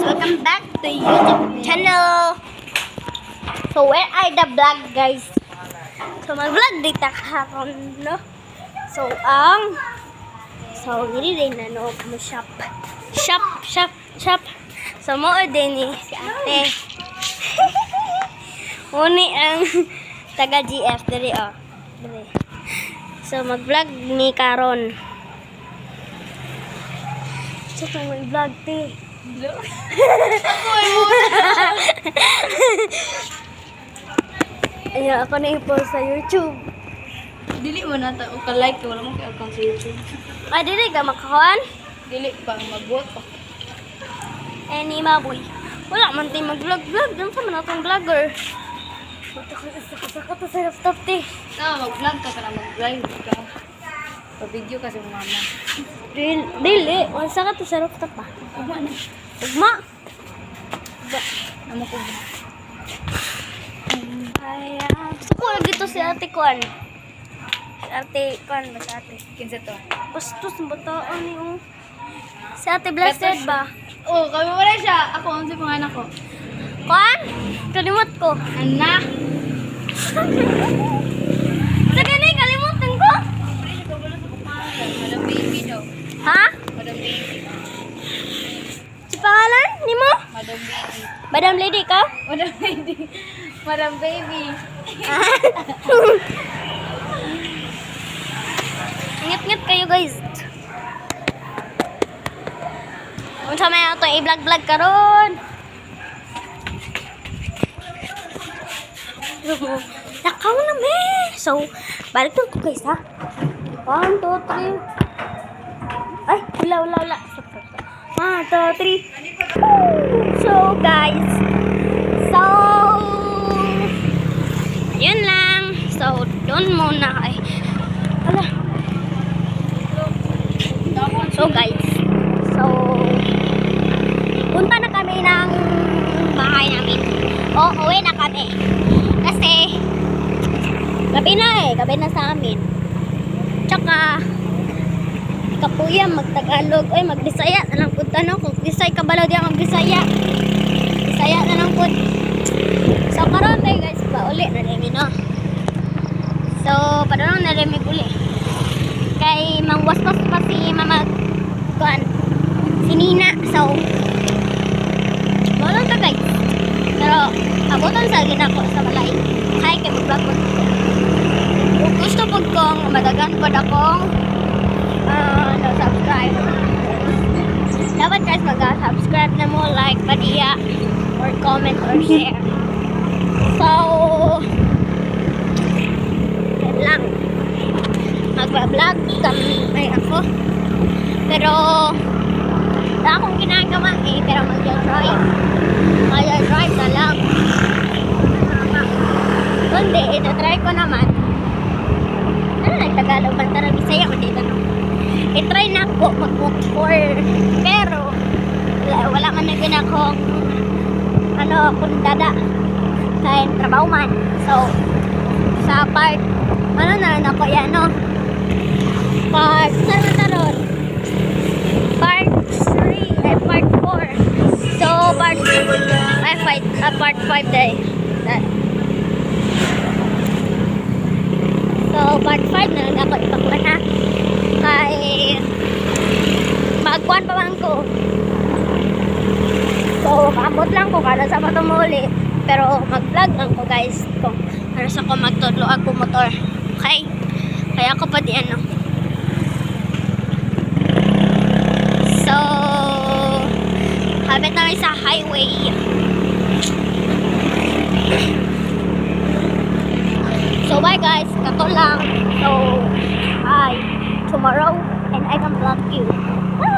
welcome back to YouTube channel. So where are the vlog guys? So mag-vlog dito kahapon, no? So hindi din na no mo shop. So mo din ni si ate. Uni ang taga GF diri oh. Diri. So mag-vlog ni karon. So may vlog ti. Ayan, ako na i-post sa YouTube. Dili mo na ta o ka-like wala mo kay account sa YouTube. Ah, dili ka makakuan? Dili pa mag-vote pa. Any maboy. Wala man tayo mag-vlog-vlog. Diyan sa man atong vlogger. Sakot sa laptop ti. Na mag-vlog ka para mag-live ka. Pa-video kasi mo mama. Dili. Wala sakot sa laptop pa. Ugma na. Ugma. Amo ko. Ayan. Gusto ko lagi to si ate Kwan. Si ate Kwan ba si ate? Kinsa to? Bastos ng bataan ni oh. Si ate Blessed ba? Oh, kami wala siya. Ako ang si pangalan ko. Kwan? Kalimot ko. Anak. Sa gani, kalimutan ko. Pwede siya kabulo sa pangalan. Madam baby daw. Ha? Madam baby. Si pangalan? Ni mo? Madam baby. Madam Lady ka? Madam baby. Madam baby. Ingat-ingat kayo guys. Kung sa may ito, i-vlog-vlog karon. Nakaw na me. So, balik lang ko guys ha. 1, 2, 3. Ay, wala. 1, 2, 3. So guys. So, yun lang. So, doon muna ay. Ala. So guys. So, punta na kami ng bahay namin. Uwi na kami. Kasi, gabi na sa amin. Tsaka, kapuya, mag-Tagalog, oy, mag-Bisaya na lang punta no. Kung Bisaya ka balaw diyan mag-Bisaya. Bisaya na lang punta. So, karon tayo guys, pauli na rin no. So, padulong na rin uli. Kay, mangwaswas pa si Mama Kuan. Si Nina. So, wala ka guys. Pero, abutan sa gina ko sa balay. Hi, kay mag-vlog po. Kung gusto po kong madagan po akong subscribe. Dapat guys mag-subscribe na mo, like, padiya, or comment, or share. So, yan lang. Mag-vlog kami ako. Pero, wala akong ginagawa eh. Pero mag-drive. Mag-drive na lang. Kundi, ito-try ko naman. Ano nagtagalog? Bantara, Bisaya ko dito. I-try na ako mag-motor. Pero, wala man na ginakong kundada. Kaya trabaho man. So, sa part, na rin ako yan, no? Part 3, ay part 4. So, part 5 day. So, part 5 na lang ako ipakuha na. Kay, magkuhan pa man ko. So, maabot lang ko kada sa matumuli. Pero, mag-vlog lang ko guys. Kung ano sa ko magtudlo ako motor. Okay? Kaya ako pa di ano. So, habit namin sa highway. So, bye guys. Kato lang. So, bye. Tomorrow, and I can vlog you.